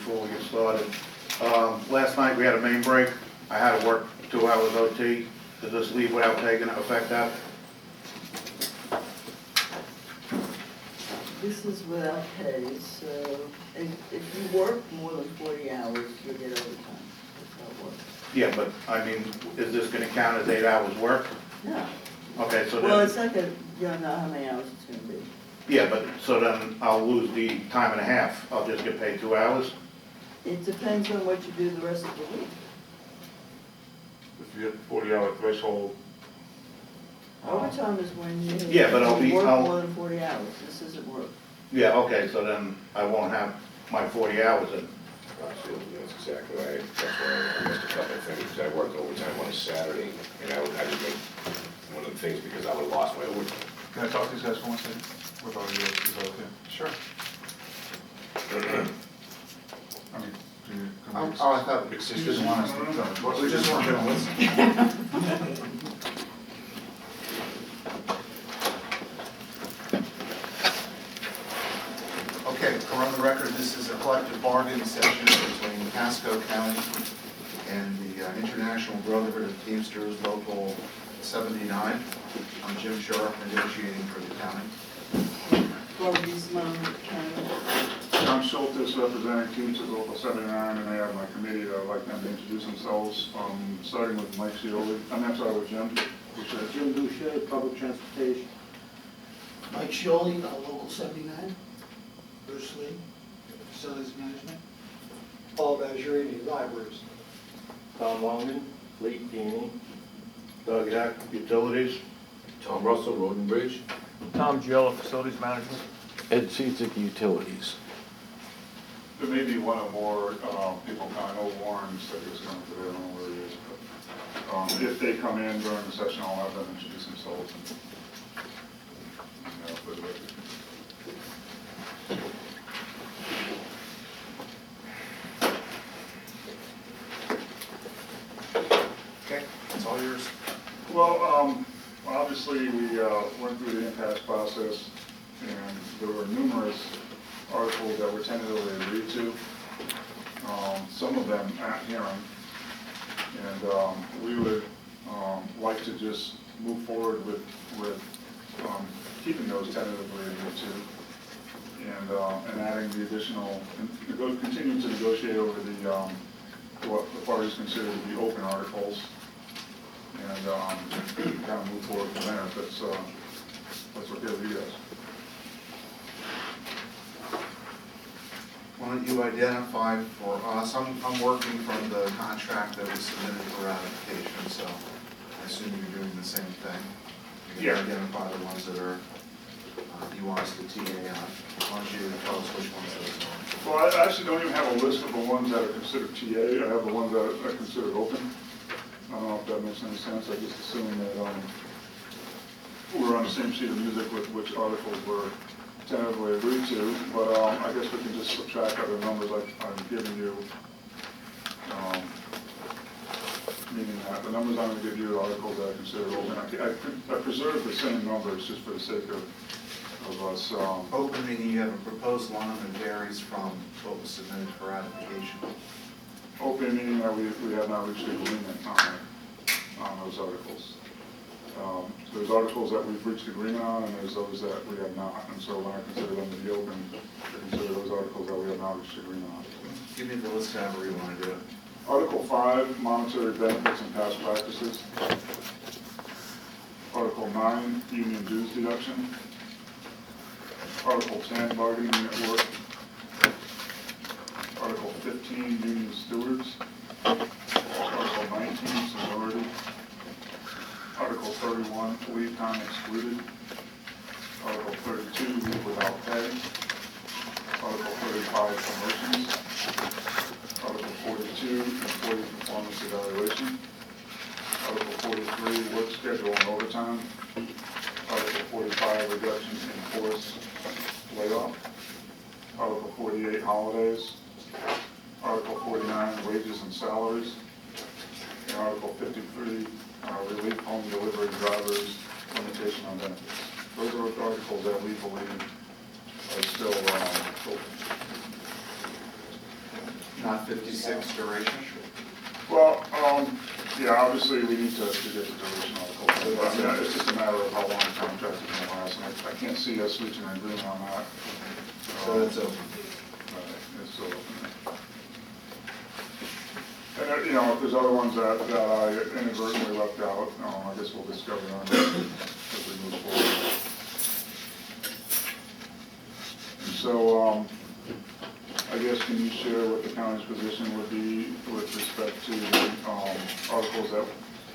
before we get started. Last night we had a main break. I had to work 2 hours OT. Does this leave without taking effect that? This is without pay, so if you work more than 40 hours, you'll get overtime. That's how it works. Yeah, but I mean, is this gonna count as 8 hours work? No. Okay, so Well, then, it's like you don't know how many hours it's gonna be. yeah, but, so then I'll lose the time and a half. I'll just get paid 2 hours? It depends on what you do the rest of the week. If you hit the 40-hour threshold. Overtime is when you Yeah, but I'll be- work I'll- more than 40 hours. This isn't work. Yeah, okay, so then I won't have my 40 hours in. Absolutely, that's exactly right. That's why I missed a couple of things. I worked overtime on a Saturday, and I would make one of the things because I would have lost my overtime. Can I talk to these guys for 1 second? With all you, is that okay? Sure. I mean, do you? can we- I thought It's you just- didn't want us to, What's we the- just weren't gonna listen. Okay, for on the record, this is a collective bargaining session between Pasco County and the International Brotherhood of Teamsters Local 79. I'm Jim Sharp, negotiating for the county. Well, these kind I'm Schultes, representing Teamsters Local 79, and I have my committee that I'd like them to introduce themselves, starting with Mike Scioli. I'm sorry, with Jim. Jim Boucher, Public Transportation. Mike Scioli, Local 79. Bruce Lee, Facilities Management. Paul Maggiorini, Libraries. Tom Longman, Fleet Dini. Doug Hack, Utilities. Tom Russell, Road and Bridge. Tom Giella, Facilities Management. Ed Cizek, Utilities. There may be one or more people, I know Warren said he was coming today, I don't know where he is, but if they come in during the session, I'll have them introduce themselves. For the record. Okay, that's all yours. Well, obviously, we went through the impasse process, and there were numerous articles that were tentatively agreed to, some of them at hearing, and we would like to just move forward with keeping those tentatively agreed to, and adding the additional, continuing to negotiate over the what the parties consider to be open articles, and kind of move forward from there. That's okay with you guys. Why don't you identify for us, I'm working from the contract that was submitted for ratification, so I assume you're doing the same thing. You can identify the ones that are, you want us to TA on. Why don't you tell us which ones those are? Well, I actually don't even have a list of the ones that are considered TA. I have the ones that are considered open. I don't know if that makes any sense. I just assume that we're on the same sheet of music with which articles were tentatively agreed to, but I guess we can just subtract other numbers I've given you. Meaning that the numbers I'm going to give you are articles that are considered open. I preserve the same numbers just for the sake of us. Open meaning you have a proposed one that varies from what was submitted for ratification. Open meaning that we have not reached an agreement on those articles. There's articles that we've reached agreement on, and there's those that we have not. And so when I consider them to be open, I consider those articles that we have not reached agreement on. Give me the list however you want to do it. Article 5, monetary benefits and past practices. Article 9, union dues deduction. Article 10, bargaining at work. Article 15, union stewards. Article 19, seniority. Article 31, leave time excluded. Article 32, leave without pay. Article 35, promotions. Article 42, employee performance evaluation. Article 43, work schedule and overtime. Article 45, reduction in force layoff. Article 48, holidays. Article 49, wages and salaries. And Article 53, relief home delivery drivers, limitation on benefits. Those are articles that we believe are still open. Not 56 duration? Well, yeah, obviously, we need to get the duration article, but I mean, it's just a matter of how long the contract is going to last, and I can't see us reaching an agreement on that. So it's open. It's still open. And, you know, if there's other ones that I inadvertently left out, I guess we'll discover them as we move forward. And so, I guess, can you share what the county's position would be with respect to articles that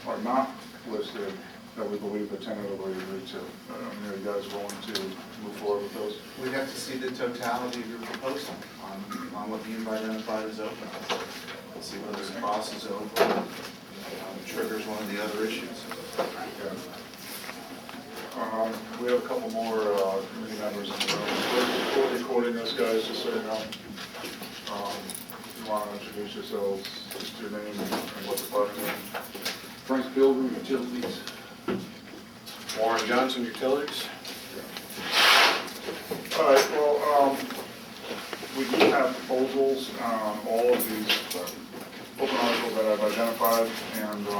are not listed that we believe the tentatively agreed to? Are you guys willing to move forward with those? We'd have to see the totality of your proposal on what you've identified as open. See whether this process is open, triggers one of the other issues. Okay. We have a couple more committee members in the room. We're recording this, guys, just so you know. You want to introduce yourselves, just your name and what department you're in. Frank Pilgrim, Utilities. Warren Johnson, Utilities. All right, well, we do have proposals on all of these open articles that I've identified, and in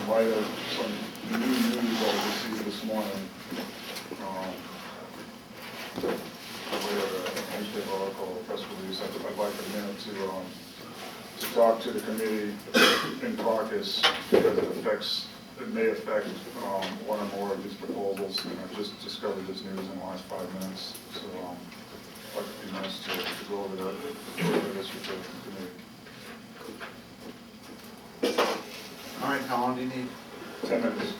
light of some new news that we received this morning, we have a newspaper article, a press release, I'd like a minute to talk to the committee in caucus, because it may affect one or more of these proposals, and I've just discovered this news in the last 5 minutes, so I'd like a few minutes to go over this with the committee. All right, how long do you need? 10 minutes.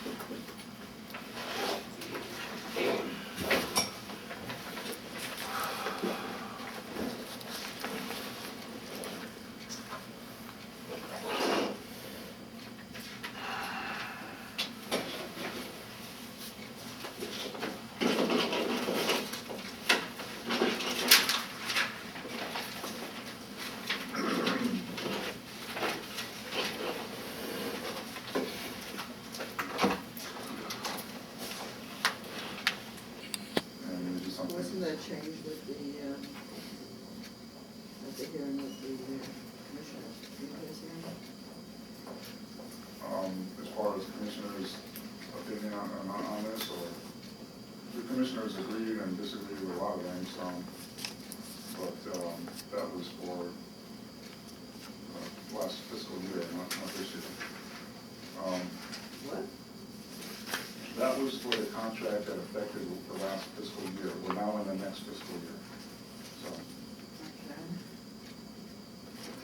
Wasn't that changed with the, at the hearing with the commissioner? As far as the commissioner's opinion on this, or the commissioners agreed and disagreed with a lot of things, but that was for last fiscal year, not this year. What? That was for the contract that affected the last fiscal year. We're now in the next fiscal year. So, Okay.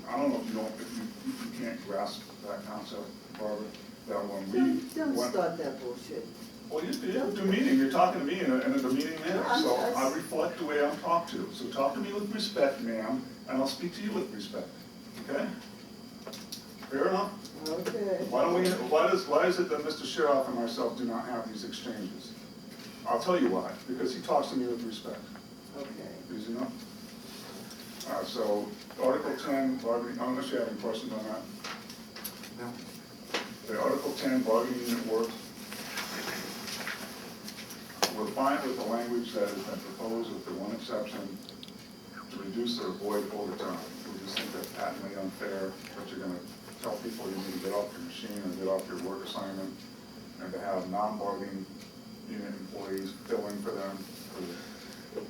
I don't know if you can't grasp that concept, Barbara, that when we. Don't went- start that bullshit. Well, you have a demeaning. You're talking to me in a demeaning manner, I'm so just- I reflect the way I'm talked to. So talk to me with respect, ma'am, and I'll speak to you with respect, okay? Fair enough? Okay. Why is it that Mr. Sheriff and myself do not have these exchanges? I'll tell you why, because he talks to me with respect. Okay. Easy enough? So Article 10, bargaining, unless you have any questions on that. No. The Article 10, bargaining unit work. We're fine with the language that has been proposed with the one exception, to reduce or avoid overtime. We just think that's patently unfair, that you're gonna tell people you need to get off your machine or get off your work assignment, and to have non-bargaining unit employees fill in for them for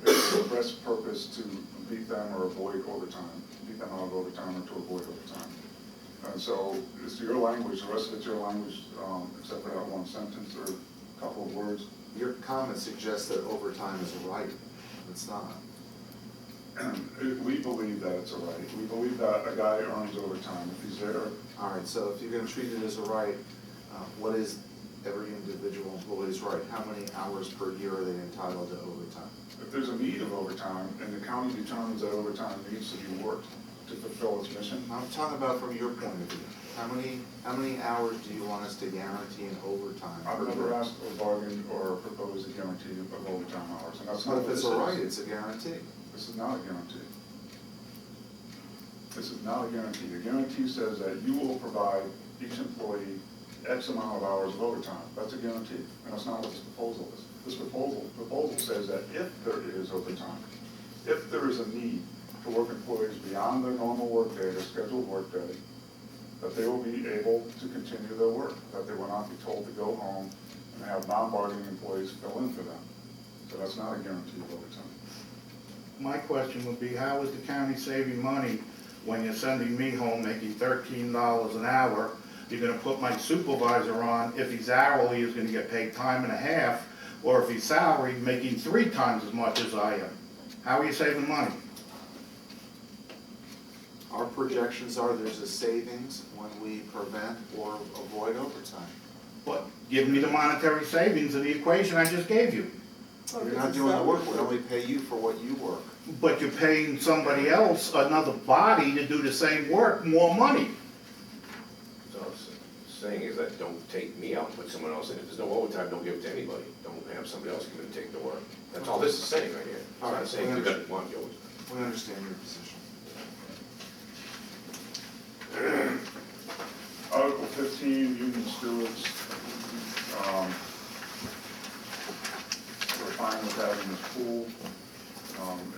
the express purpose to beat them or avoid overtime, beat them out of overtime or to avoid overtime. And so it's your language, the rest of it's your language, except for that one sentence or a couple of words. Your comment suggests that overtime is a right. It's not. We believe that it's a right. We believe that a guy earns overtime if he's there. All right, so if you're gonna treat it as a right, what is every individual employee's right? How many hours per year are they entitled to overtime? If there's a need of overtime and the county determines that overtime needs to be worked to fulfill its mission, I'm talking about from your point of view. How many hours do you want us to guarantee in overtime? I've never asked or bargained or proposed a guarantee of overtime hours, and that's not But what if this it's is. a right, it's a guarantee. This is not a guarantee. This is not a guarantee. A guarantee says that you will provide each employee X amount of hours of overtime. That's a guarantee, and that's not what this proposal is. This proposal says that if there is overtime, if there is a need to work employees beyond their normal workday, their scheduled workday, that they will be able to continue their work, that they will not be told to go home and have non-bargaining employees fill in for them. So that's not a guarantee of overtime. My question would be, how is the county saving money when you're sending me home making $13 an hour? You're gonna put my supervisor on, if he's hourly, he's gonna get paid time and a half, or if he's salaried, making 3 times as much as I am. How are you saving money? Our projections are there's a savings when we prevent or avoid overtime. But give me the monetary savings in the equation I just gave you. You're not doing the work, we only pay you for what you work. But you're paying somebody else, another body, to do the same work, more money. So I was saying is that don't take me out, put someone else in. If there's no overtime, don't give it to anybody. Don't have somebody else come in and take the work. That's all this is saying right here. It's not saying you got want the overtime. We understand your position. Article 15, union stewards. We're fine with having this pool,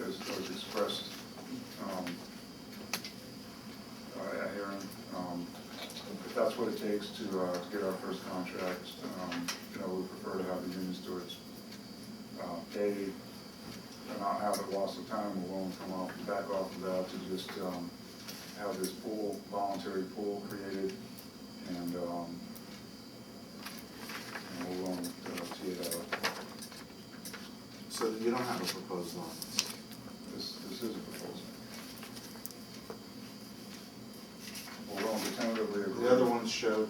as expressed at hearing. If that's what it takes to get our first contract, we prefer to have the union stewards paid and not have it lost of time. We're willing to come off, back off of that to just have this pool, voluntary pool created, and we're willing to tee it up. So you don't have a proposal on this? This is a proposal. We're willing to tentatively agree. The other ones showed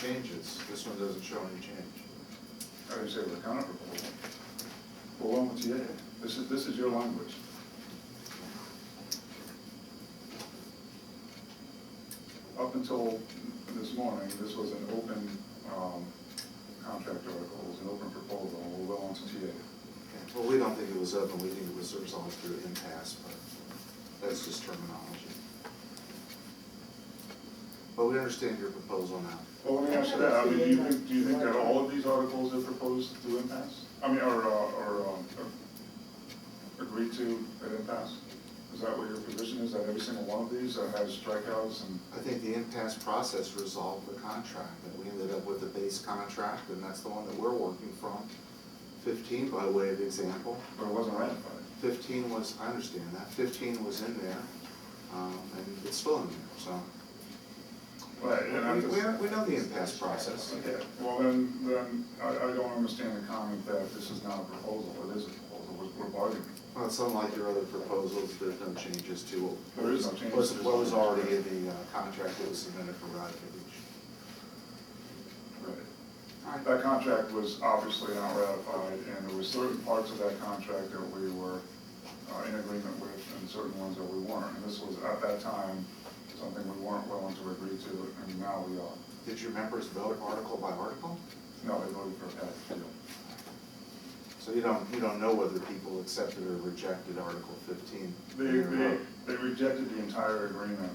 changes. This one doesn't show any change. I didn't say it was a counter proposal. We're willing to TA. This is your language. Up until this morning, this was an open contract article, it was an open proposal, and we're willing to TA. Well, we don't think it was open, we think it was resolved through impasse, but that's just terminology. But we understand your proposal now. Well, let me ask you that, I mean, do you think that all of these articles are proposed through impasse? I mean, or agreed to at impasse? Is that what your position is, that every single one of these has strikeouts and? I think the impasse process resolved the contract, and we ended up with a base contract, and that's the one that we're working from. 15, by way of example. But it wasn't ratified. 15 was, I understand that, 15 was in there, and it's still in there, so. Right, and I'm just. We know the impasse process. Okay, well then I don't understand the comment that this is not a proposal. It is a proposal, we're bargaining. Well, it's unlike your other proposals, there's no changes to There is no changes. what was already in the contract that was submitted for ratification. Right. That contract was obviously not ratified, and there were certain parts of that contract that we were in agreement with, and certain ones that we weren't. And this was, at that time, something we weren't willing to agree to, and now we are. Did your members vote article by article? No, they voted for a package deal. So you don't know whether people accepted or rejected Article 15? They rejected the entire agreement.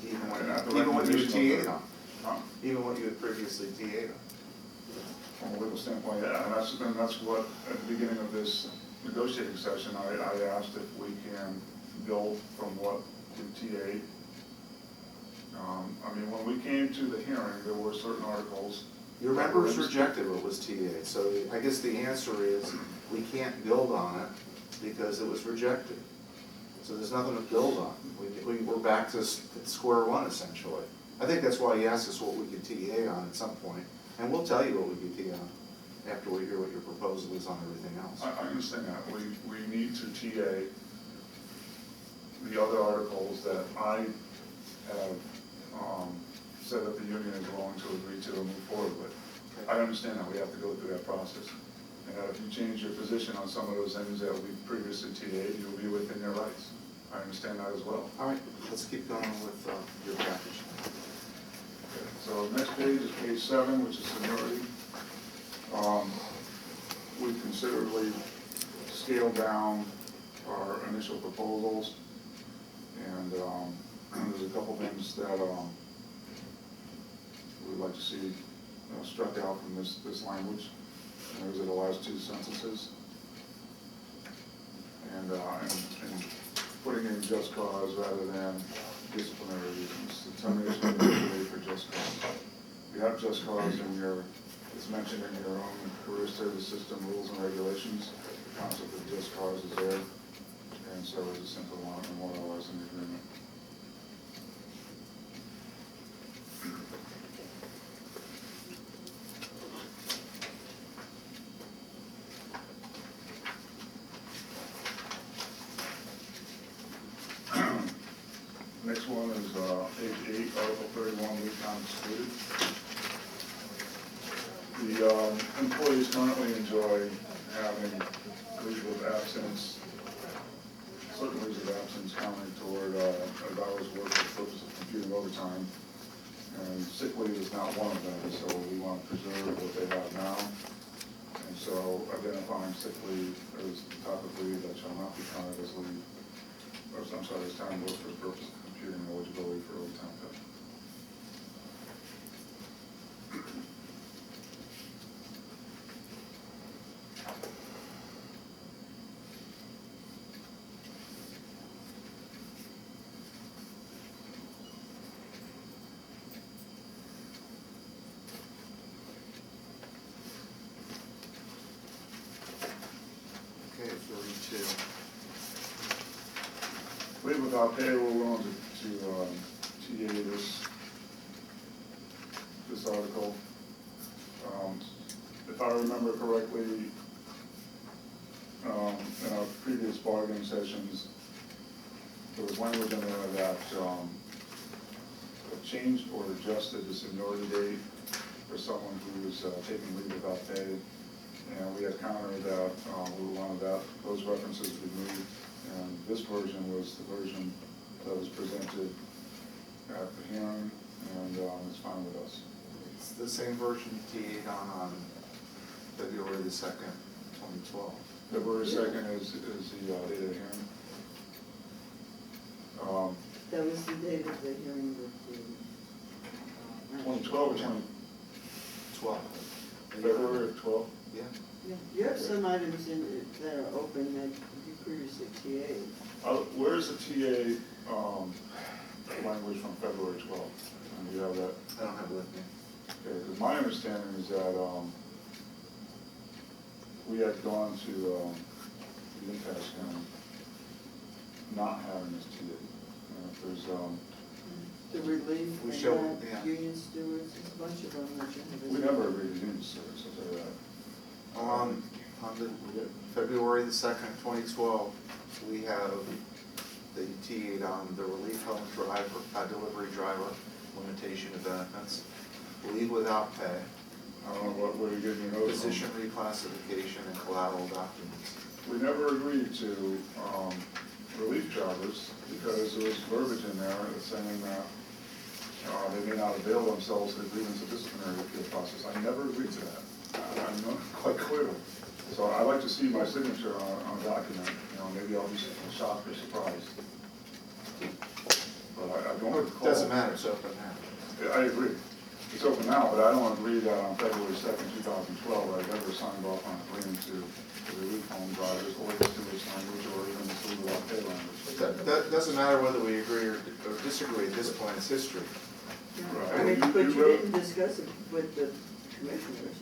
Even at the what you recommendation TA'd of on? Huh? Even what you had previously TA'd on? From a legal standpoint, yeah, and that's what, at the beginning of this negotiating session, I asked if we can build from what we TA'd. I mean, when we came to the hearing, there were certain articles. Your members rejected what was TA'd, so I guess the answer is we can't build on it because it was rejected. So there's nothing to build on. We're back to square one, essentially. I think that's why he asked us what we could TA on at some point, and we'll tell you what we could TA on after we hear what your proposal is on everything else. I understand that. We need to TA the other articles that I have said that the union is willing to agree to and move forward with. I understand that we have to go through that process. And that if you change your position on some of those things that we previously TA'd, you'll be within your rights. I understand that as well. All right, let's keep going with your package. Okay, so next page is page 7, which is seniority. We considerably scaled down our initial proposals, and there's a couple things that we'd like to see struck out from this language. And those are the last two sentences. and putting in just cause rather than disciplinary reasons. The termination of employee for just cause. You have just cause in your, it's mentioned in your own career service system rules and regulations. The concept of just cause is there, and so is a simple one memorialized in the agreement. Next one is page 8, Article 31, leave time excluded. The employees currently enjoy having leave of absence, certain leaves of absence counting toward hours worked for the purpose of computing overtime. And sick leave is not one of them, so we want to preserve what they have now. And so identifying sick leave as the type of leave that shall not be counted as leave, or I'm sorry, as time worked for the purpose of computing eligibility for overtime pay. Okay, 32. Leave without pay, we're willing to TA this article. If I remember correctly, in our previous bargaining sessions, there was language in there that changed or adjusted the seniority date for someone who was taking leave without pay. And we had countered that, we wanted those references removed. And this version was the version that was presented at the hearing, and it's fine with us. It's the same version TA'd on February the 2nd, 2012. February 2nd is the date of the hearing. That was the date of the hearing with the. 2012 or 12. February of 12? Yeah. Yeah, you have some items in it that are open that you previously TA'd. Where's the TA language from February 12th? And do you have that? I don't have it with me. Okay, because my understanding is that we had gone to the impasse hearing not having this TA. And if there's, The relief We and showed, that, yeah. union stewards, there's a bunch of them that you have. we never agreed to union service, I'll tell you that. On the February the 2nd, 2012, we have the TA'd on the relief home driver, delivery driver, limitation of benefits, leave without pay, I don't know where you're getting your notes from. position reclassification, and collateral documents. We never agreed to relief drivers because there was verbiage in there saying that they may not avail themselves of the grievance of disciplinary appeal process. I never agreed to that. I know quite clearly. So I'd like to see my signature on a document. Maybe I'll be shocked or surprised. But I don't recall. Doesn't matter, it's open now. I agree. It's open now, but I don't agree that on February 2nd, 2012, I've ever signed off on agreeing to the relief home drivers or the steward's language or even the leave without pay language. That doesn't matter whether we agree or disagree at this point, it's history. I mean, but you didn't discuss it with the commissioners.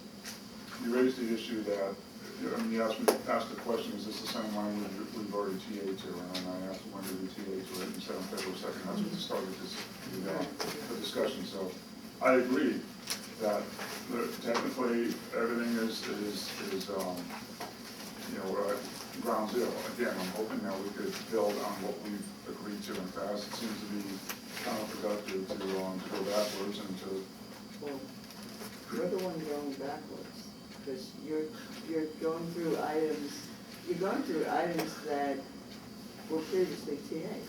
You raised the issue that, you asked the question, is this the same language we've already TA'd to? And I asked when did we TA to it, and you said on February 2nd, that's what started the discussion. So I agree that technically everything is ground zero. Again, I'm hoping that we could build on what we've agreed to in the past. It seems to be counterproductive to go backwards and to. Well, you're the one going backwards, because you're going through items that were previously TA'd.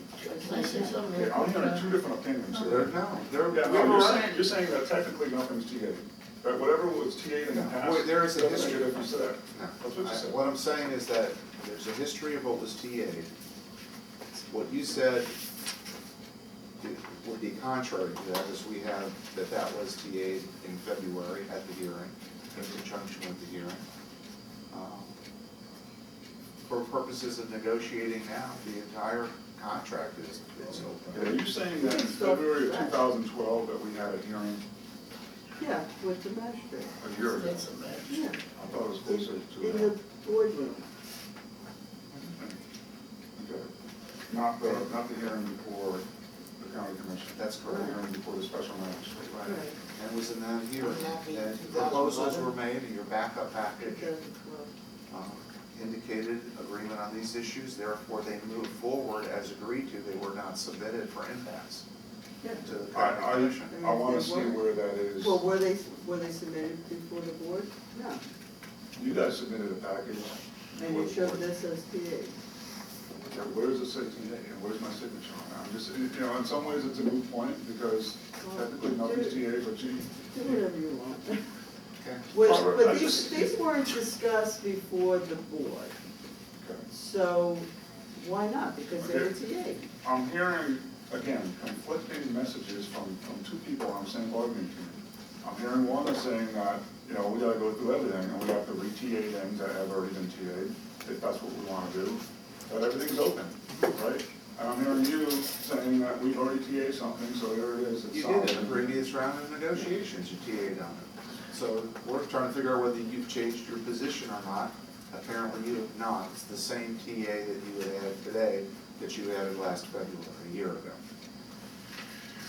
Can I say something? Okay, I'm hearing two different opinions here. You're saying that technically nothing's TA'd. That whatever was TA'd in the past. Wait, there is a doesn't history. make a difference to that. That's what you said. What I'm saying is that there's a history of what was TA'd. What you said would be contrary to that, as we have that was TA'd in February at the hearing, in conjunction with the hearing. for purposes of negotiating now, the entire contract is open. Are you saying that in February of 2012 that we had a hearing Yeah, with the magistrate. a year ago? That's a match. Yeah, I thought it was closer to in that. the boardroom. Okay. Not the hearing before the county commission. That's The correct. hearing before the special magistrate. Right. Right. And it was in that hearing Would that be that 2011? proposals were made, and your backup package 2012. indicated agreement on these issues, therefore they moved forward as agreed to, they were not submitted for impasse Yeah. to the county I commission. want to see where that is. Well, were they submitted before the board? No. You guys submitted a package. And you showed this as TA. Yeah, where does it say TA, and where's my signature on it? I'm just, you know, in some ways it's a moot point, because technically nothing's TA but G. Do whatever you want. Okay. Robert, I But just- these weren't discussed before the board, Okay. so why not? Because they were Okay. TA. I'm hearing, again, conflicting messages from two people on the same bargaining team. I'm hearing one that's saying that, you know, we gotta go through everything, and we have to re-TA things that have already been TA'd, if that's what we wanna do, that everything's open, right? And I'm hearing you saying that we've already TA'd something, so there it is, it's You solid. did in the previous round of negotiations, you TA'd on it. So we're trying to figure out whether you've changed your position or not. Apparently you have not. It's the same TA that you would add today that you added last February, a year ago.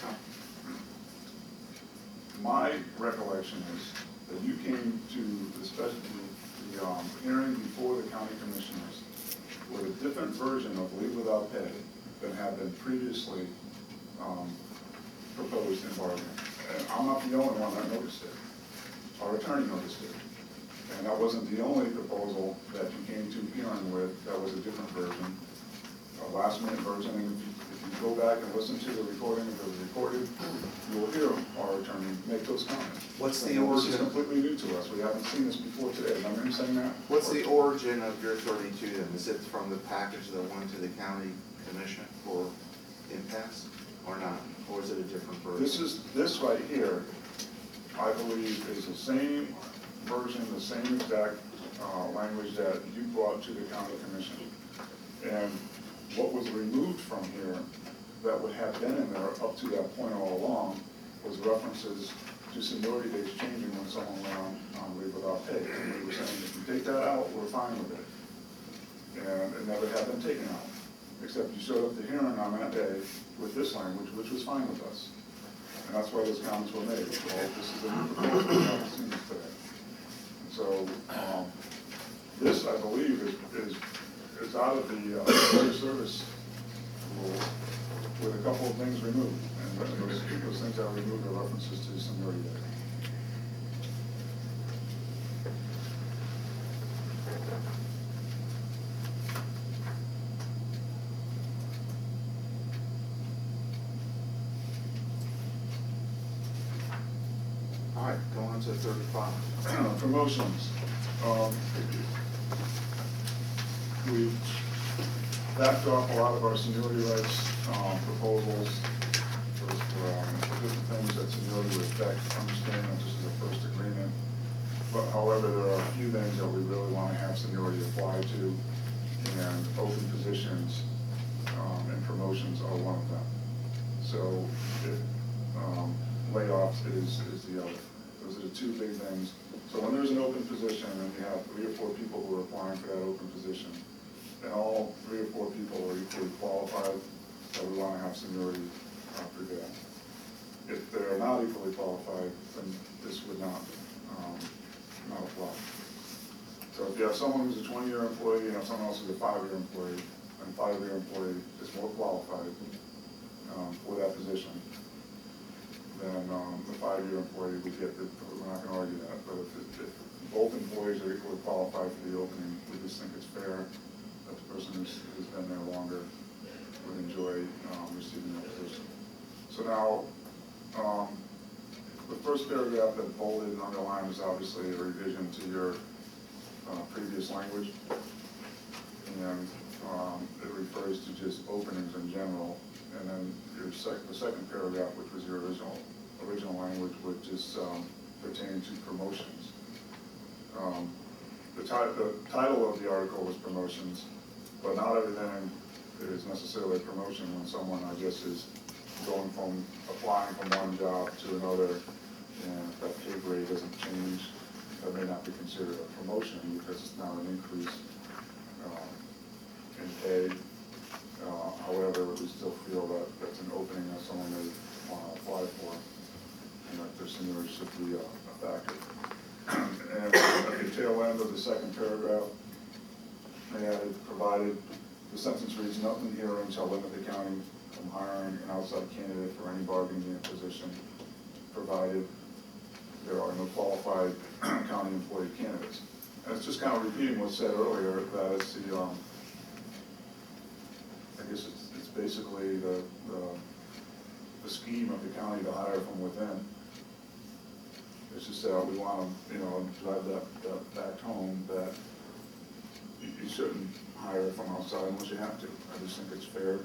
So, My recollection is that you came to the hearing before the county commissioners with a different version of leave without pay than had been previously proposed in bargaining. And I'm not the only one that noticed it. Our attorney noticed it. And that wasn't the only proposal that you came to hearing with, that was a different version, a last minute version. And if you go back and listen to the recording, if it was recorded, you will hear our attorney make those comments. What's the And this is origin? completely new to us. We haven't seen this before today. Remember him saying that? What's the origin of your 32 then? Is it from the package that went to the county commission for impasse or not? Or is it a different version? This right here, I believe, is the same version, the same exact language that you brought to the county commission. And what was removed from here that would have been in there up to that point all along was references to seniority dates changing when someone went on leave without pay. And we were saying, if you take that out, we're fine with it. And it never had been taken out, except you showed up to hearing on that day with this language, which was fine with us. And that's why those comments were made. Well, this is a new proposal, we haven't seen this today. And so, this, I believe, is out of the public service rule with a couple of things removed. And those things that are removed are references to seniority date. All right, go on to 35. Promotions. We backed off a lot of our seniority rights proposals for different things that seniority would affect. Understand that this is a first agreement. But however, there are a few things that we really want to have seniority apply to, and open positions and promotions are one of them. So if layoffs is the other. Those are the two big things. So when there's an open position and you have 3 or 4 people who are applying for that open position, and all 3 or 4 people are equally qualified, that we want to have seniority prevail. If they're not equally qualified, then this would not apply. So if you have someone who's a 20-year employee and someone else who's a 5-year employee, and a 5-year employee is more qualified for that position, then the 5-year employee would get the, we're not gonna argue that, but if both employees are equally qualified for the opening, we just think it's fair that the person who's been there longer would enjoy receiving that position. So now, the first paragraph that bolded and underlined is obviously a revision to your previous language. And it refers to just openings in general. And then the second paragraph, which was your original language, would just pertain to promotions. the title of the article was promotions, but not everything is necessarily a promotion when someone, I guess, is going from applying from one job to another, and if that pay grade doesn't change, that may not be considered a promotion because it's not an increase in pay. However, we still feel that that's an opening that someone may want to apply for, and that their seniority should be a factor. And at the tail end of the second paragraph, they added, provided, the sentence reads, nothing herein shall limit the county from hiring an outside candidate for any bargaining unit position, provided there are no qualified county employee candidates. And it's just kind of repeating what's said earlier, that it's the, I guess it's basically the scheme of the county to hire from within. It's just that we want to, drive that back home, that you shouldn't hire from outside unless you have to. I just think it's fair.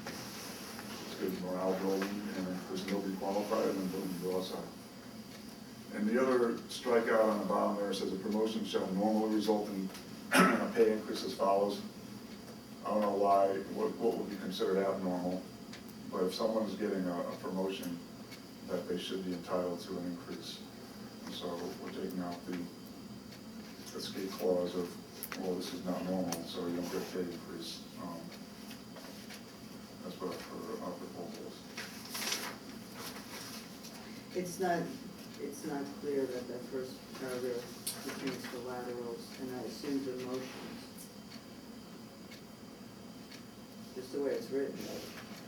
It's good morale building, and if there's nobody qualified, then boom, you go outside. And the other strikeout on the bottom there says a promotion shall normally result in a pay increase as follows. I don't know why, what would be considered abnormal, but if someone's getting a promotion, that they should be entitled to an increase. And so we're taking out the escape clause of, well, this is not normal, so you don't get a pay increase. That's what our proposal is. It's not clear that that first paragraph pertains to laterals, and I assume to motions. Just the way it's written.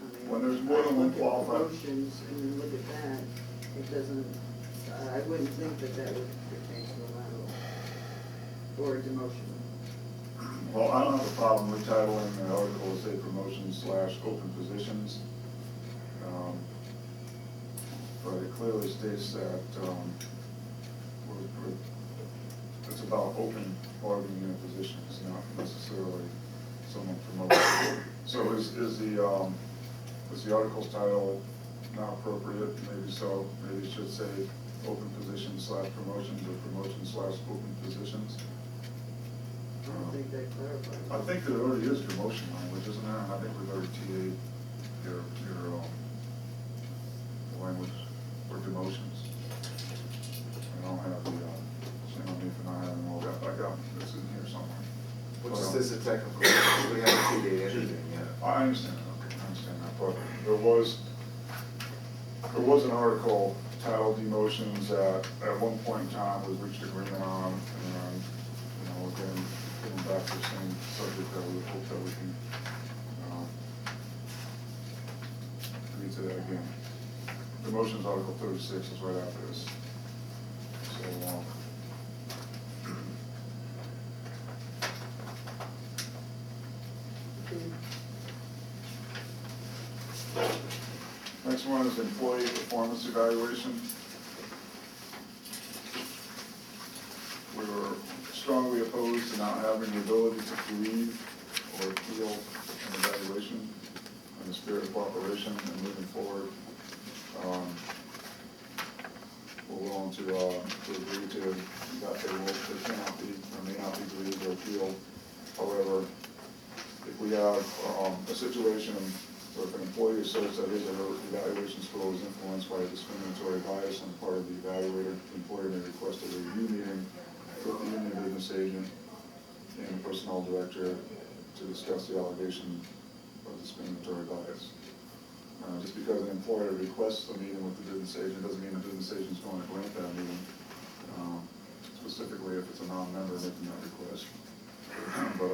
I mean, When there's more than one I qualified. look at motions and then look at that, it doesn't, I wouldn't think that that would pertain to a lateral or a demotion. Well, I don't have a problem retitling the article as say promotions / open positions. But it clearly states that it's about open bargaining unit positions, not necessarily someone promoted. So is the article's title not appropriate? Maybe so. Maybe it should say open positions / promotions, or promotions / open positions. I don't think that clarifies. I think there already is promotion language, isn't there? And I think we've already TA'd your language for demotions. I don't have the, shame on me for not having all that, I got this in here somewhere. Which is this a technical, we haven't TA'd anything yet. I understand that, okay, I understand that, but there was an article titled demotions that at one point in time we reached agreement on, and, again, getting back to the same subject that we hope that we can, agree to that again. Demotions Article 36 is right after this. So, next one is employee performance evaluation. We were strongly opposed to not having the ability to plead or appeal an evaluation in the spirit of cooperation and moving forward. We're willing to agree to that there cannot be or may not be plead or appeal. However, if we have a situation where if an employee asserts that his or her evaluation score was influenced by a discriminatory bias on the part of the evaluator, the employer may request a review meeting with the union business agent and the personnel director to discuss the allegation of discriminatory bias. Just because an employer requests a meeting with the business agent doesn't mean the business agent is going to grant that meeting, specifically if it's a non-member making that request. But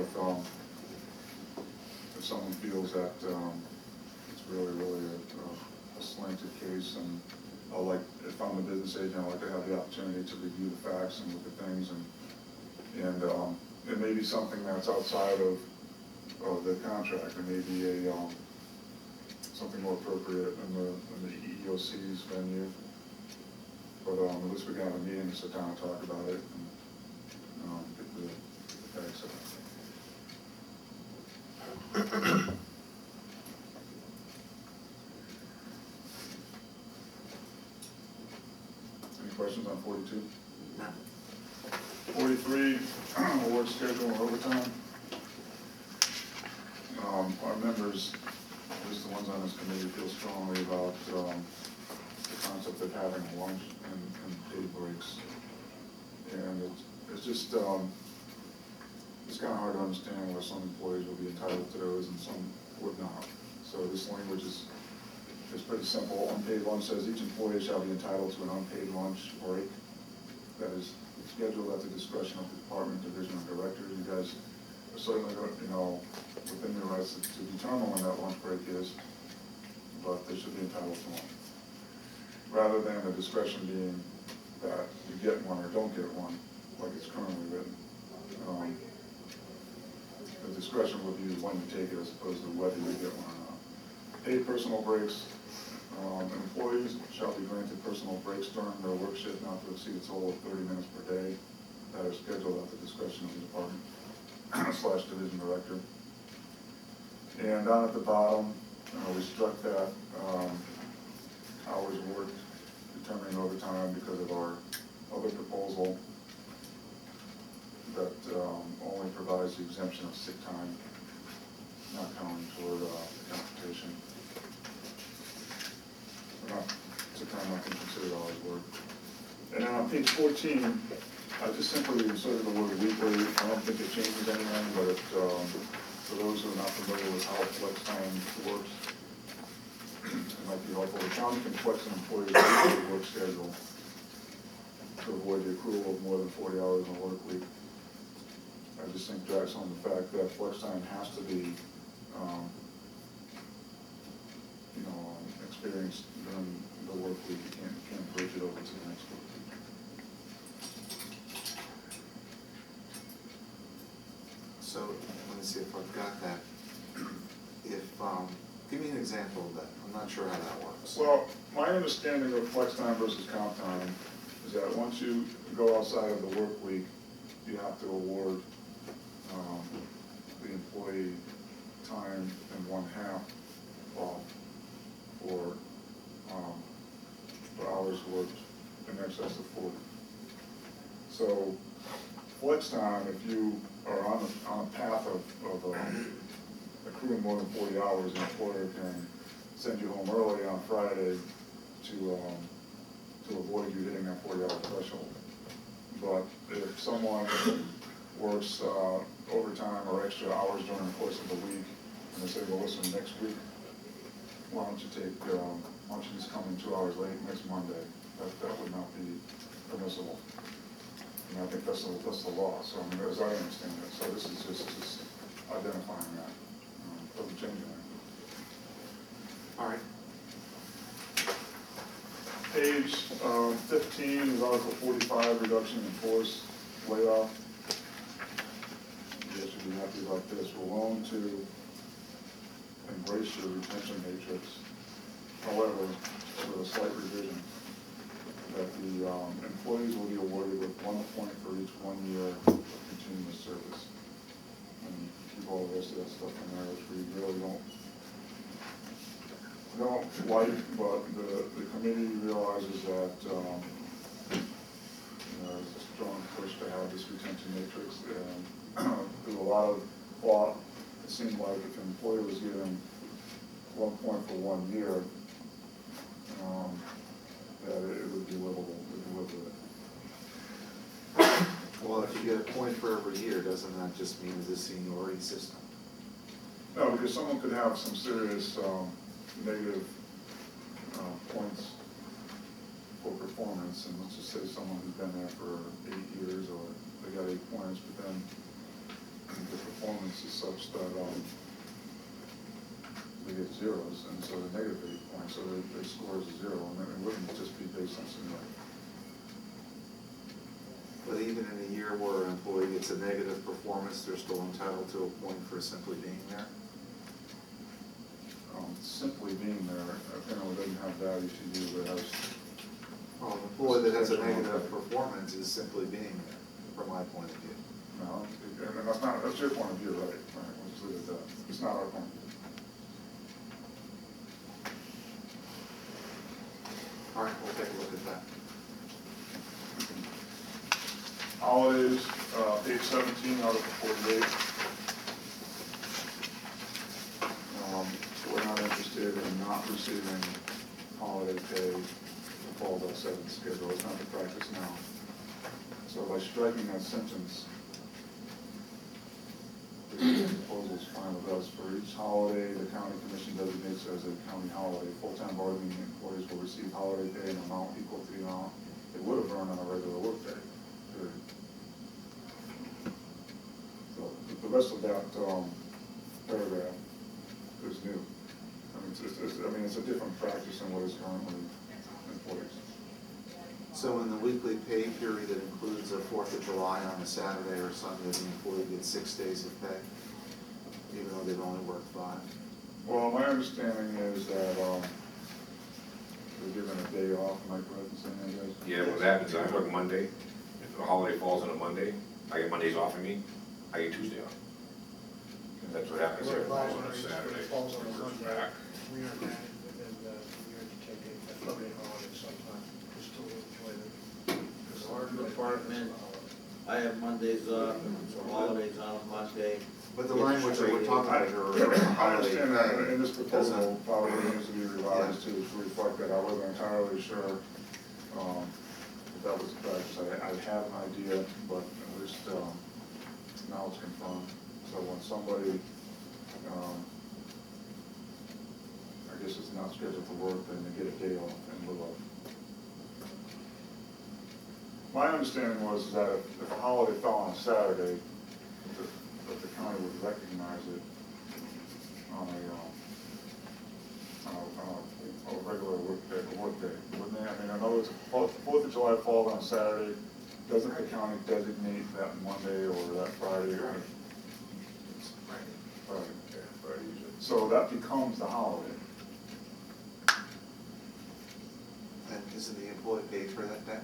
if someone feels that it's really a slanted case, and if I'm a business agent, I like to have the opportunity to review the facts and look at things, and it may be something that's outside of the contract. It may be something more appropriate in the EEOC's venue. But at least we can have a meeting to sit down and talk about it and get the facts of it. Any questions on 42? No. 43, award schedule and overtime. Our members, at least the ones on this committee, feel strongly about the concept of having lunch and paid breaks. And it's just, it's kind of hard to understand why some employees will be entitled to those and some would not. So this language is pretty simple. Unpaid lunch says each employee shall be entitled to an unpaid lunch break that is scheduled at the discretion of the department, division, or director. You guys are certainly, within your rights to determine when that lunch break is, but they should be entitled to one. Rather than the discretion being that you get one or don't get one, like it's currently written. The discretion would be when you take it as opposed to whether you get one or not. Paid personal breaks. Employees shall be granted personal breaks during their work shift not to exceed a total of 30 minutes per day that are scheduled at the discretion of the department / division director. And down at the bottom, we struck that hours worked determining overtime because of our other proposal that only provides the exemption of sick time, not counting toward computation. Sick time not being considered hours worked. And then on page 14, I just simply inserted the word weekly. I don't think it changes anything, but for those who are not familiar with how flex time works, it might be helpful. The county can flex an employee's weekly work schedule to avoid the accrual of more than 40 hours in a work week. I just think drags on the fact that flex time has to be, experienced during the work week. You can't bridge it over to the next work week. So, let me see if I've got that. Give me an example of that. I'm not sure how that works. Well, my understanding of flex time versus comp time is that once you go outside of the work week, you have to award the employee time and 1/2 off for hours worked in excess of 40. So flex time, if you are on a path of accruing more than 40 hours, an employer can send you home early on Friday to avoid you hitting that 40-hour threshold. But if someone works overtime or extra hours during the course of the week, and they say, well, listen, next week, why don't you just come in 2 hours late next Monday? That would not be permissible. And I think that's the law. So as I understand it, so this is just identifying that. Doesn't change anything. All right. Page 15 is Article 45, reduction in force layoff. You guys should be happy about this. We're willing to embrace your retention matrix. However, with a slight revision, that the employees will be awarded with 1 point for each 1 year of continuous service. And keep all the rest of that stuff in there, which we really don't like, but the committee realizes that there's a strong push to have this retention matrix, and through a lot of thought, it seemed like if an employee was given 1 point for 1 year, that it would be livable, we can live with it. Well, if you get a point for every year, doesn't that just mean it's a seniority system? No, because someone could have some serious negative points for performance, and let's just say someone who's been there for 8 years, or they got 8 points, but then the performance is such that they get zeros, and so they're negative 8 points, so their score is a 0, and it wouldn't just be based on seniority. But even in a year where an employee gets a negative performance, they're still entitled to a point for simply being there? Simply being there apparently doesn't have value to you, but has. Well, an employee that has a negative performance is simply being there, from my point of view. No, and that's your point of view, right? We'll just leave it at that. It's not our point of view. All right, we'll take a look at that. I'll holidays, page 17, Article 48. We're not interested in not receiving holiday pay that falls outside the schedule. It's not the practice now. So by striking that sentence, the proposal is fine with us. For each holiday, the county commission designates as a county holiday. Full-time bargaining employees will receive holiday pay in an amount equal to the amount they would have earned on a regular workday. Period. So the rest of that paragraph is new. It's a different practice than what is currently in place. So in the weekly pay period that includes a 4th of July on a Saturday or Sunday, the employee gets 6 days of pay, even though they've only worked 5. Well, my understanding is that they're given a day off. Am I correct in saying that, guys? Yeah, what happens, I work Monday, if the holiday falls on a Monday, I get Mondays off of me, I get Tuesday off. That's what happens here, it falls on a Saturday. Falls on a It goes Monday. back. We are mad, and we are to take a public holiday sometime, we still enjoy it. Our department, I have Mondays off, holidays off Monday. But the language that we're talking about here, I understand that holiday in this pay, proposal, doesn't, probably needs to be revised to reflect that. I wasn't entirely sure if that was the practice. I had an idea, but at least now it's confirmed. So when somebody, I guess it's not scheduled for work, then they get a day off in lieu of. My understanding was that if a holiday fell on a Saturday, that the county would recognize it on a regular work day, wouldn't they? I mean, I know it's 4th of July falls on a Saturday. Doesn't the county designate that Monday or that Friday? Or Friday. So that becomes the holiday. and isn't the employee paid for that day?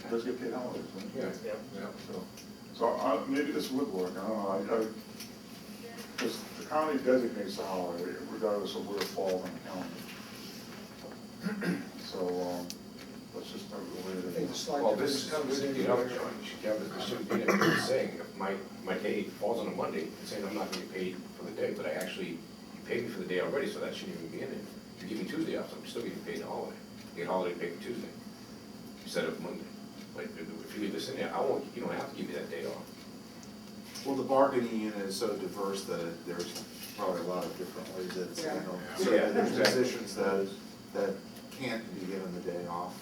Does get paid holidays, right? Yeah. So maybe this would work, I don't know, because the county designates the holiday regardless of where it falls in the county. So, let's just start the way it is. It's like Well, if this this is, comes in. you know, John, you should have this, should be saying, if my day falls on a Monday, it's saying I'm not gonna get paid for the day, but I actually, you paid me for the day already, so that shouldn't even be in it. You give me Tuesday off, so I'm still getting paid the holiday. You get holiday paid for Tuesday, instead of Monday. But if you leave this in there, you don't have to give me that day off. Well, the bargaining unit is so diverse that there's probably a lot of different ways that it's handled. So Yeah, there's exactly. positions that can't be given the day off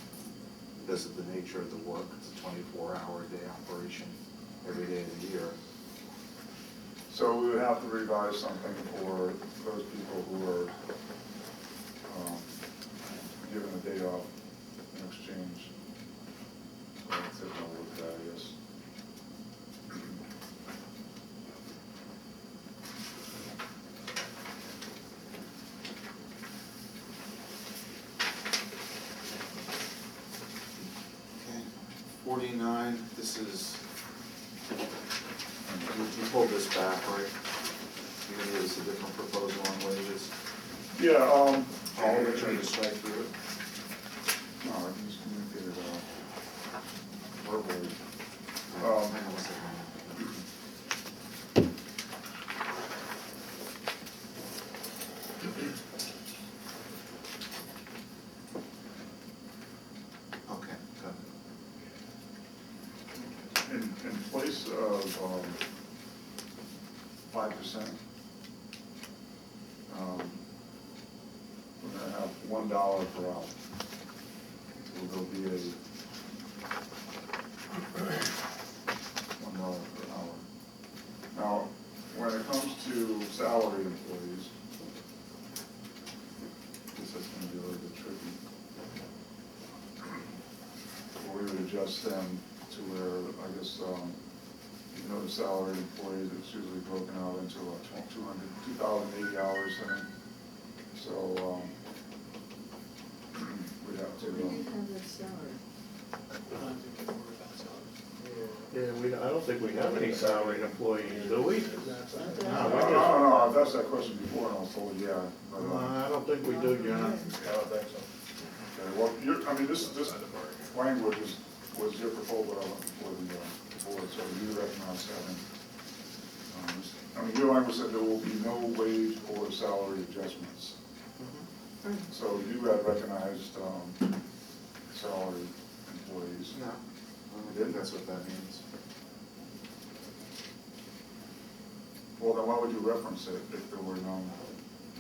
because of the nature of the work. It's a 24-hour day operation every day of the year. So we would have to revise something for those people who are given a day off in exchange. So that's it, I'll look at that, I guess. Okay, 49, this is, you pulled this back, right? You're gonna give us a different proposal on wages? Yeah, I'll return to strike through it. no, I can just communicate it verbally. Hang on a second. Okay, go ahead. In place of 5%, we're gonna have $1 per hour. So there'll be a $1 per hour. Now, when it comes to salaried employees, this is gonna be a little bit tricky. We would adjust them to where, I guess, you know, the salaried employees, it's usually broken out into 2,080 hours, I think. So, we'd have to, We didn't have that salary. Yeah, I don't think we have any salaried employees, do we? I've asked that question before and I was told, yeah. But, I don't think we do, John. okay, well, this language is was your proposal for the board, so you recognize having, I mean, your language said there will be no wage or salary adjustments. So you had recognized, salary employees. No, I think that's what that means. Well, then why would you reference it if there were no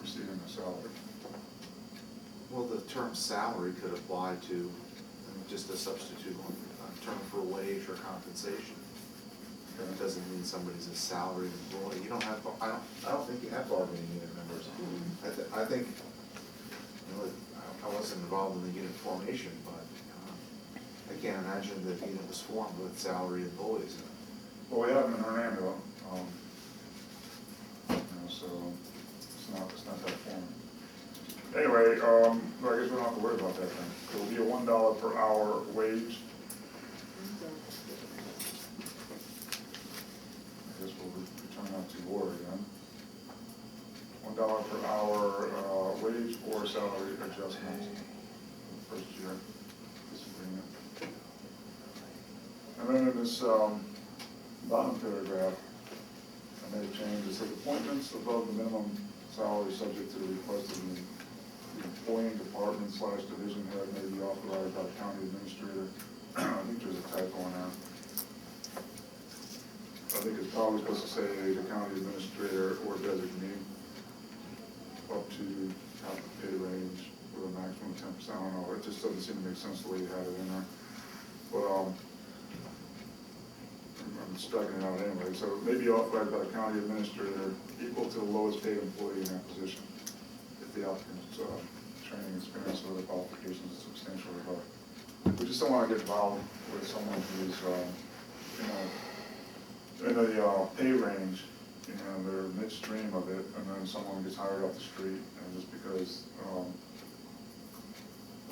receiving a salary? Well, the term salary could apply to just a substitute term for wage or compensation. It doesn't mean somebody's a salaried employee. You don't have, I don't think you have bargaining unit members. I think, you know, I wasn't involved in the unit formation, but I can't imagine that the unit was formed with salaried employees. Well, we have them in Hernando, you know, so it's not that formal. Anyway, I guess we don't have to worry about that then. It will be a $1 per hour wage. I guess we'll return that to order again. $1 per hour wage or salary adjustment for the first year, this agreement. And then in this bottom paragraph, I made a change. It says appointments above the minimum salary subject to the request of the employing department / division head may be authorized by the county administrator. I think there's a typo in there. I think it's probably supposed to say the county administrator or designee up to half the pay range with a maximum of 10%. I don't know, it just doesn't seem to make sense the way you had it in there. But I'm striking it out anyway. So it may be authorized by the county administrator equal to the lowest paid employee in that position if the applicant's training experience or other qualifications is substantially above. We just don't want to get involved with someone who's, in a pay range, they're midstream of it, and then someone gets hired off the street, and just because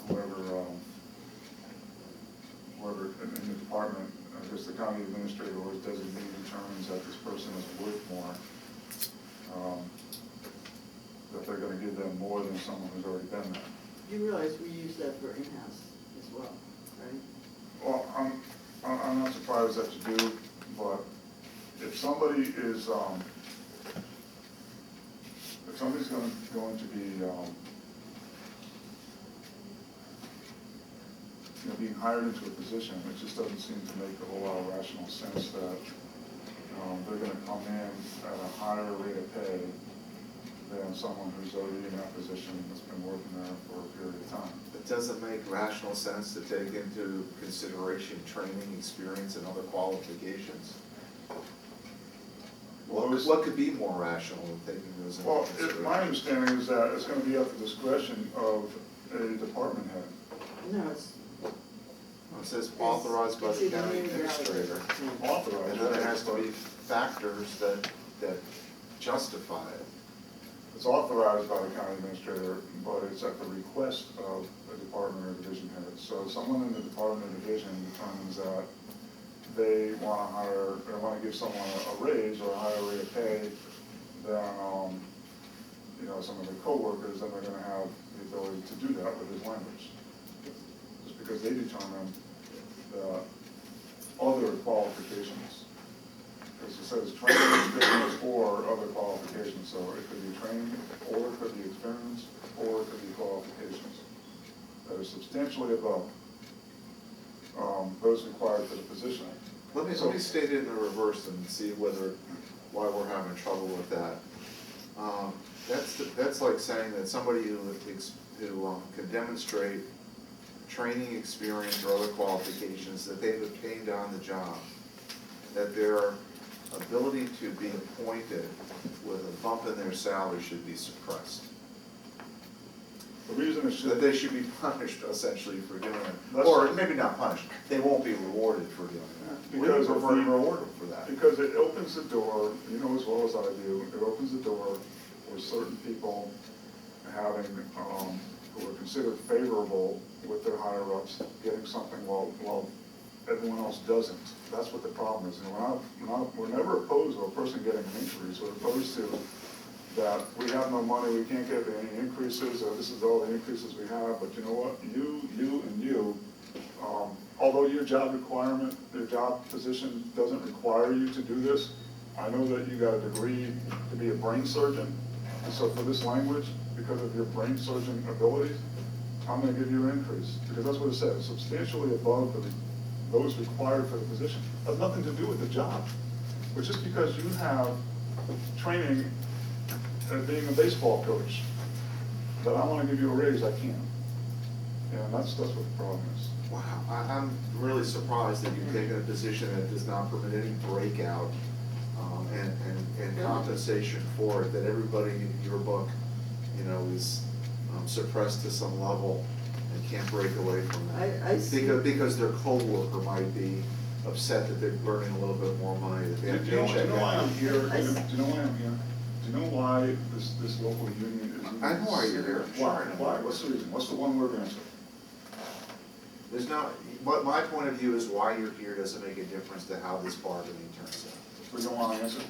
whoever in the department, I guess the county administrator or his designee determines that this person is worth more, that they're going to give them more than someone who's already been there. You realize we use that for in-house as well, right? Well, I'm not surprised that you do, but if somebody is, if somebody's going to be, being hired into a position, it just doesn't seem to make a whole lot of rational sense that they're going to come in at a higher rate of pay than someone who's already in that position that's been working there for a period of time. It doesn't make rational sense to take into consideration training, experience, and other qualifications. What could be more rational than taking those into consideration? My understanding is that it's going to be at the discretion of a department head. No, it's. It says authorized by the county administrator. Authorized. And then there has to be factors that justify it. It's authorized by the county administrator, but it's at the request of the department or division head. So someone in the department or division determines that they want to hire, they want to give someone a raise or a higher rate of pay than, some of their coworkers, then they're going to have the ability to do that with his language. Just because they determine the other qualifications. Because it says training, experience, or other qualifications. So it could be training, or it could be experience, or it could be qualifications that are substantially above those required for the position. Let me state it in the reverse and see why we're having trouble with that. That's like saying that somebody who can demonstrate training, experience, or other qualifications that they've obtained on the job, that their ability to be appointed with a bump in their salary should be suppressed. The reason it should... That they should be punished essentially for doing it. That's Or right. maybe not punished, they won't be rewarded for doing that. Because We of prefer to the- reward them for that. Because it opens the door, you know as well as I do, it opens the door for certain people having, who are considered favorable with their higher-ups, getting something while everyone else doesn't. That's what the problem is. And we're never opposed to a person getting an increase. We're opposed to that we have no money, we can't get any increases, or this is all the increases we have, but you know what? You, and you Although your job requirement, your job position doesn't require you to do this, I know that you got a degree to be a brain surgeon. And so for this language, because of your brain surgeon abilities, I'm gonna give you an increase, because that's what it says, substantially above those required for the position. Has nothing to do with the job. But just because you have training at being a baseball coach, that I wanna give you a raise, I can. And that's what the problem is. Wow, I'm really surprised that you've taken a position that does not permit any breakout, and compensation for it, that everybody in your book, you know, is suppressed to some level and can't break away from that. I see. Because their coworker might be upset that they're earning a little bit more money, that they have Do you know paycheck. why I'm here? Do I you see. know why I'm here? Do you know why this local union is? I know why you're here. Why? Why? What's the reason? What's the one word answer? There's not, but my point of view is why you're here doesn't make a difference to how this bargaining turns out. We don't want to answer?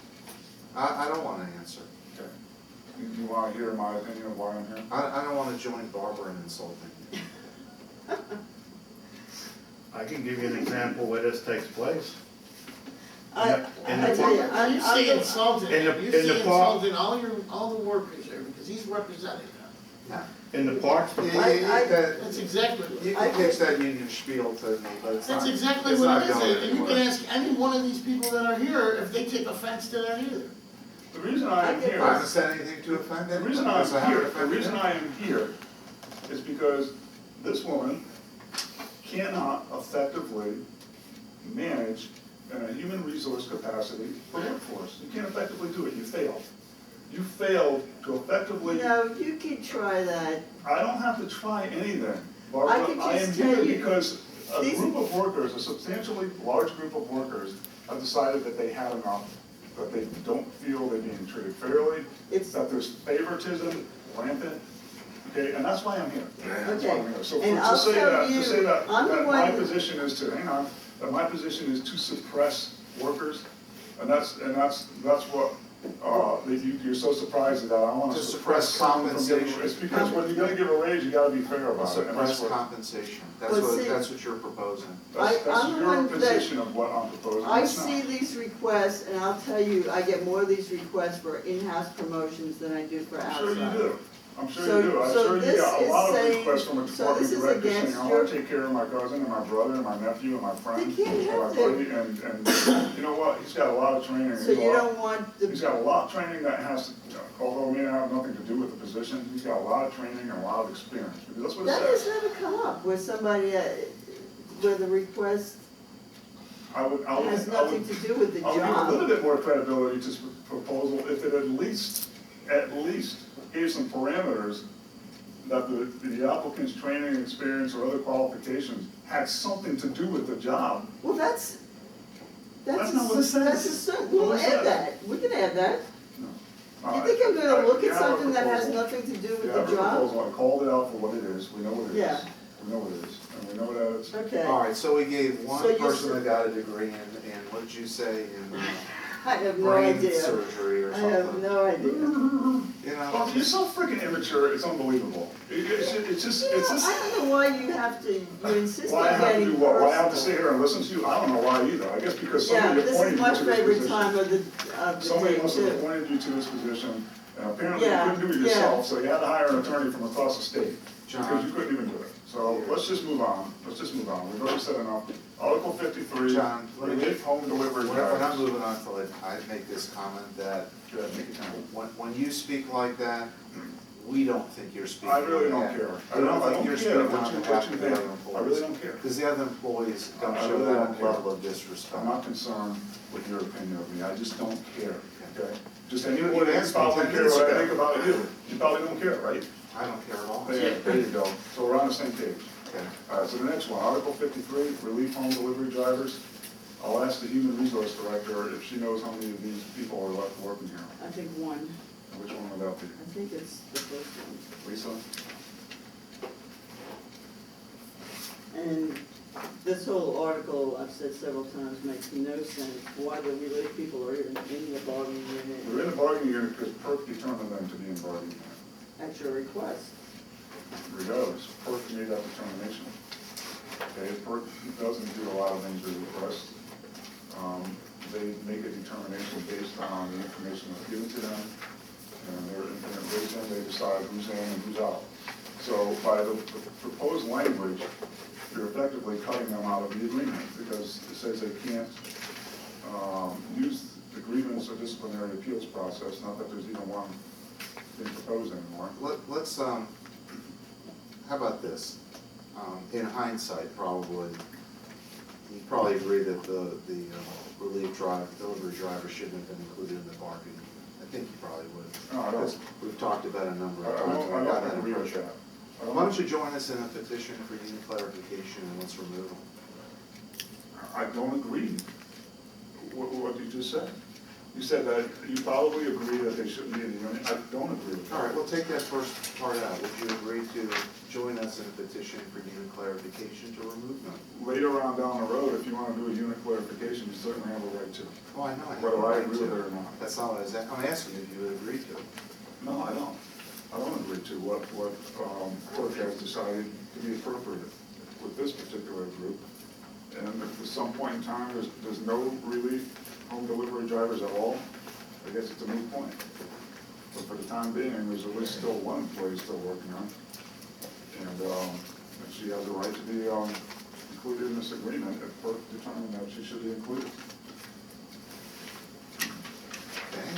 I don't want to answer. Okay. You want to hear my opinion of why I'm here? I don't want to join Barbara in insulting you. I can give you an example where this takes place. I And tell you, You say insulted, In the- you in say the park- insulted all the workers there, because he's representing them. In the parks You department, That's exactly what it is. can pitch that union spiel to me, but it's not. That's exactly it's what not it is, going and you can anywhere. ask any one of these people that are here if they take offense to that either. The reason I am I get here. I haven't said anything to offend The anyone. reason because I I'm haven't here, the offended reason anyone. I am here is because this woman cannot effectively manage in a human resource capacity the workforce. You can't effectively do it, you failed. You failed to effectively, no, you can try that. I don't have to try anything, I Barbara. can I am just here tell you, because a these- group of workers, a substantially large group of workers, have decided that they had enough, that they don't feel they're being treated fairly, It's, that there's favoritism rampant, okay, and that's why I'm here. That's why Okay, I'm here. So and to I'll say tell that, you, to say that, I'm the that my one- position is to, hang on, that my position is to suppress workers, and that's what, that you're so surprised that I wanna To suppress suppress someone from giving, compensation. it's because when you're gonna give a raise, you gotta be fair about it, and Suppress that's what, compensation. Well, see- That's what you're proposing. that's I'm the your one that- position of what I'm proposing, I it's not. see these requests, and I'll tell you, I get more of these requests for in-house promotions than I do for I'm outside. sure you do. I'm sure So- you do. I'm so sure you this got a is lot of saying- requests from a so department this is director saying, against I your- wanna take care of my cousin and my brother and my nephew and my friend. They can't and have my to. buddy, and you know what, he's got a lot of training. So you don't want He's the, got a lot of training that has, to, although it may have nothing to do with the position, he's got a lot of training and a lot of experience, because that's what that it has says. never come up where somebody, where the request I would has nothing to do with the I'll give a little job. bit more credibility to this proposal if it at least gave some parameters that the applicant's training, experience, or other qualifications had something to do with the job. Well, that's That's not what it says. That's a certain, we'll What it add says. that, we can add that. No. You think I'm gonna look You at have a something that has proposal. nothing to do You with have the a job? proposal, I called it out for what it is, we know what it is. Yeah. We know what it is, and we know that it's. Okay, All right, so we gave So one you person s- that got a degree in what did you say, in I have no brain idea. surgery or I have something? no idea. You know, Well, you're so freaking immature, it's unbelievable. It's just, You know, I don't know why you have to, you insist why I on have to getting do what, why I have to sit personal. here and listen to you, I don't know why either, I guess because Yeah, somebody this appointed is you my to this favorite position. time of the Somebody day must have too. appointed you to this position, and apparently you Yeah, couldn't do it yeah. yourself, so you had to hire an attorney from across the state, because John. you couldn't even do it. So let's just move on, we've already said enough. Article 53, John, let me relief get- home delivery when I'm drivers. moving on to it, I make this comment that Go ahead, make it count. when you speak like that, we don't think you're speaking. I really on don't behalf- care. We don't think I you're don't speaking care on what behalf you of the think. other I employees. really don't care. Because the other employees don't I show really that don't care. level of disrespect. I'm not concerned with your opinion of me, I just don't care, okay? Just You- anyone you that asked me probably 10 care minutes what I ago. think about you, you probably don't care, right? I don't care at all. There you go, so we're on the same page. Okay. All right, so the next one, Article 53, relief home delivery drivers. I'll ask the human resource director if she knows how many of these people are left working here. I think one, And which one would that be? I think it's the first one. Lisa? And this whole article, I've said several times, makes no sense. Why the relief people are even in the bargaining They're unit in the bargaining unit because PERC determined them to be in bargaining unit. at your request. Regardless, PERC made that determination. Okay, the request. They make a determination based on the information that's given to them, and their infinite wisdom, they decide who's in and who's out. So by the proposed language, you're effectively cutting them out of the agreement, because it says they can't use the grievance or disciplinary appeals process, not that there's even one being proposed anymore. Let's, how about this? In hindsight, probably, you probably agree that the relief delivery driver shouldn't have been included in the bargain. I think you probably would. No, I don't. Because we've talked about it a number of I times. and I got that don't agree with impression. that. Why don't you join us in a petition for union clarification and let's remove them? I don't agree. What did you just say? You said that you probably agree that they shouldn't be in the union. I don't agree with that. All right, we'll take that first part out. Would you agree to join us in a petition for union clarification to remove them? Later on down the road, if you want to do a unit clarification, you certainly have a right to. Oh, I know. I have Whether a I right agree to. with it or not. That's not what I was, I'm asking if you would agree to it. No, I don't. I don't agree to what FERC has decided to be appropriate with this particular group. And if at some point in time, there's no relief home delivery drivers at all, I guess it's a moot point. But for the time being, there's at least still one employee still working on it. And she has a right to be included in this agreement if FERC determined that she should be included. Okay?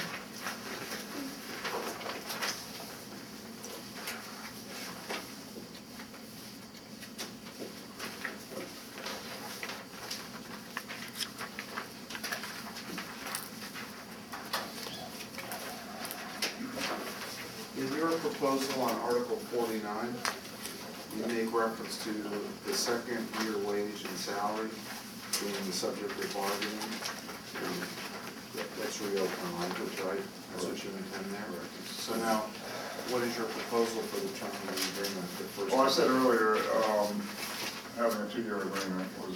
In your proposal on Article 49, you make reference to the second year wage and salary being the subject of bargaining. That's reopen language, right? That's what you intend there? So now, what is your proposal for the term of the agreement? The first Well, I said earlier, having a 2-year agreement was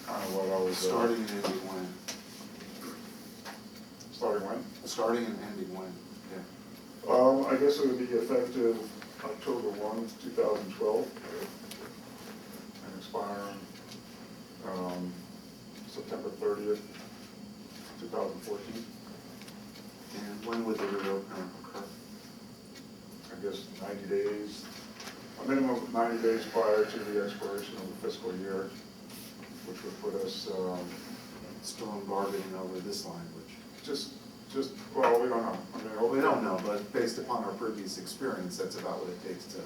kind of what I was. Starting and ending when? Starting when? Starting and ending when? Yeah. I guess it would be effective October 1, 2012, and expiring September 30th, 2014. And when would the reopener occur? I guess 90 days, a minimum of 90 days prior to the expiration of the fiscal year, which would put us Still in bargaining over this language. Well, we don't know. I mean, Well, we don't know, but based upon our previous experience, that's about what it takes to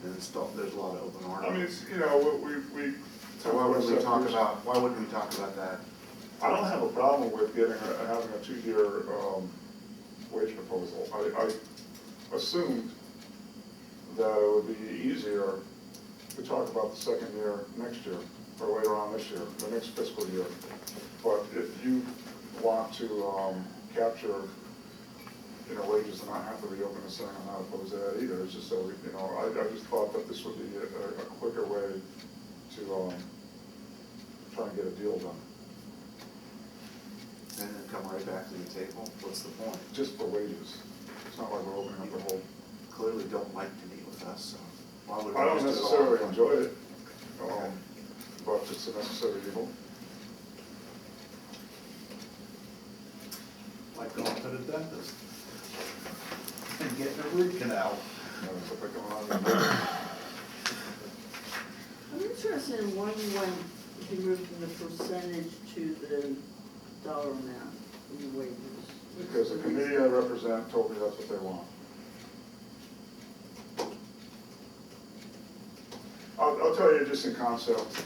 install. There's a lot of open I mean, articles. it's, you know, we. So why wouldn't we talk about that? I don't have a problem with having a 2-year wage proposal. I assumed that it would be easier to talk about the second year next year, or later on this year, the next fiscal year. But if you want to capture, wages and not have to reopen the thing, I'm not opposed to that either. It's just so, I just thought that this would be a quicker way to try and get a deal done. And then come right back to the table? What's the point? Just for wages. It's not like we're opening up the whole. Clearly don't like to meet with us, so why would we I don't just do it all necessarily at once? enjoy it, Okay. but it's a necessary evil. Like going to the dentist and getting a root canal. If I come around I'm interested in why you went, if you moved from the percentage to the dollar amount in your wages. because the committee I represent told me that's what they want. I'll tell you just in concept,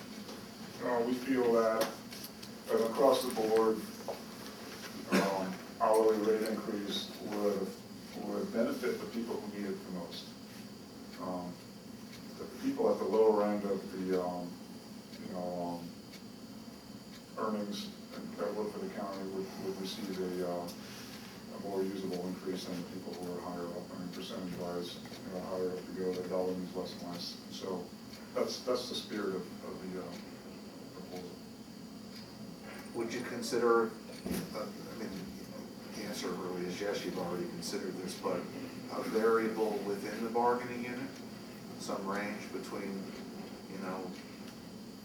we feel that across the board, hourly rate increase would benefit the people who need it the most. The people at the lower end of the, earnings that work for the county would receive a more usable increase than the people who are higher up. I mean, percentage-wise, higher up you go, the dollar means less and less. So that's the spirit of the proposal. Would you consider, the answer really is yes, you've already considered this, but a variable within the bargaining unit? Some range between,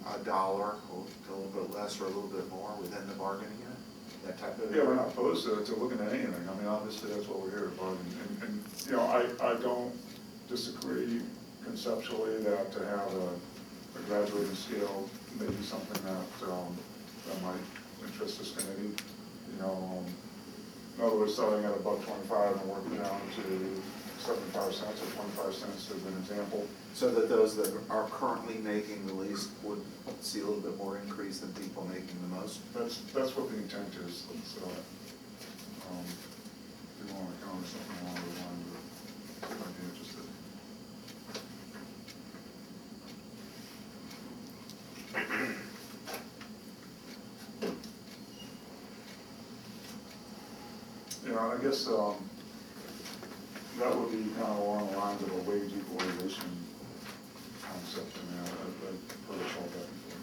$1 or a little bit less or a little bit more within the bargaining unit? That type of? Yeah, we're not opposed to looking at anything. I mean, obviously, that's what we're here to bargain. And, you know, I don't disagree conceptually that to have a graduating scale may be something that might interest this committee. You know, in other words, starting at $1.25 and working down to 75 cents or 25 cents as an example. So that those that are currently making the least would see a little bit more increase than people making the most? That's what the intent is. So, if you want to comment something along those lines, I might be interested. You know, I guess that would be kind of along the lines of a wage equalization concept. I mean, I've heard it called that before.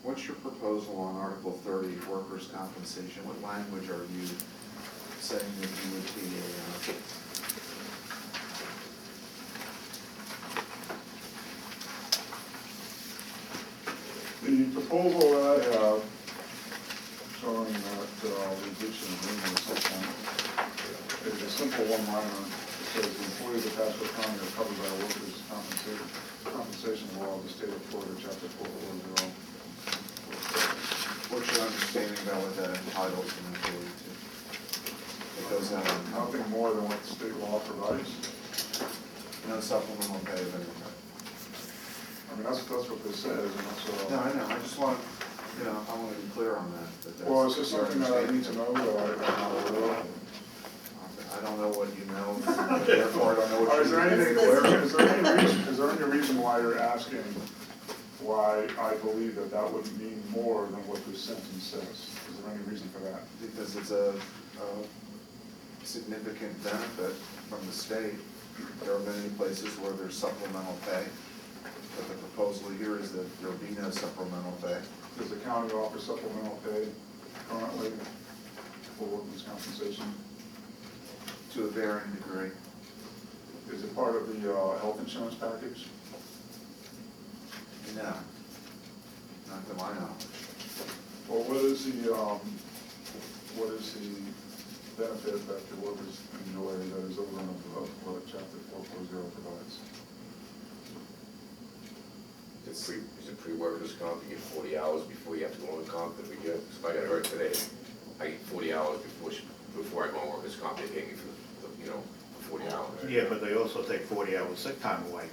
What's your proposal on Article 30, workers' compensation? What language are you saying that you would be The proposal that I have, showing that we reached an agreement at some point, is a simple one-liner. It says the employees of Pasco County are covered by workers' compensation law of the state of Florida, chapter 440. what's your understanding about what that entitles an employee to? It goes out on Nothing more than what the state law provides. no supplemental pay of any kind. I mean, that's what this says, and that's what. No, I know, I just want, I want to be clear on that. That's Well, it's just your something that I need to understanding. know, that I'm not aware of. I don't know what you know, therefore I don't know what you. Is there any reason why you're asking why I believe that that would mean more than what this sentence says? Is there any reason for that? Because it's a significant benefit from the state. There are many places where there's supplemental pay, but the proposal here is that there will be no supplemental pay. Does the county offer supplemental pay currently for workers' compensation? To a varying degree. Is it part of the health insurance package? No, not to my knowledge. Well, what is the benefit that the workers enjoy that is over and above what chapter 440 provides? Is it pre-workers comp, you get 40 hours before you have to go on comp every year? So if I got hurt today, I get 40 hours before I go on workers comp, they pay me for, for 40 hours. Yeah, but they also take 40 hours sick time away.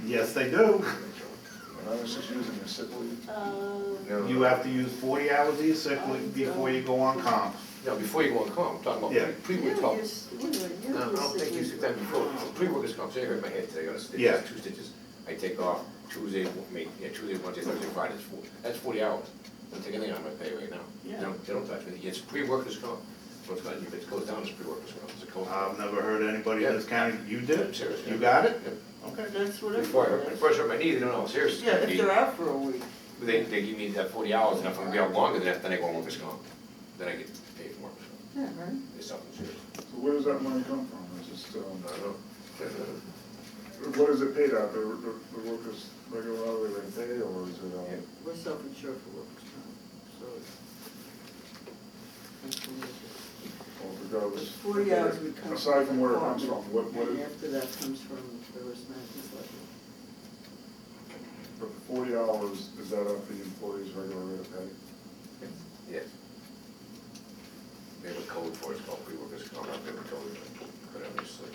Yes, they do. And I was just using your sick leave. No, You have to use 40 hours of your sick leave before you go on comp. No, before you go on comp, I'm talking about Yeah. pre-workers comp. No, I don't think you use sick time before. Pre-workers comp, say I hurt my head today, I got a stitch, Yeah. 2 stitches. I take off Tuesday, Wednesday, Thursday, Friday, that's 40 hours. Don't take anything out of my pay right now. Yeah. They don't touch me, it's pre-workers comp. So it's got, if it goes down, it's pre-workers comp, it's a code. I've never heard anybody in this county, you did? Seriously. You got it? Yeah. Okay. That's what Before I everybody first hurt my knee, they don't know how serious Yeah, it's if gonna they're be. out for a week. They give me that 40 hours, and if I'm gonna be out longer than that, then I go on workers comp. Then I get paid for workers comp. Yeah, right. It's something serious. So where does that money come from? Is it, I don't know. what is it paid out? The workers regular hourly rate pay, or is it, We're self-insured for workers' comp, so it's. well, regardless? 40 hours would come. Aside from where it comes from, what And is, after that comes from the risk management level. but the 40 hours, is that up the employee's regular rate of pay? Yes. They have a code for it, it's called pre-workers comp, I've never told you, but obviously.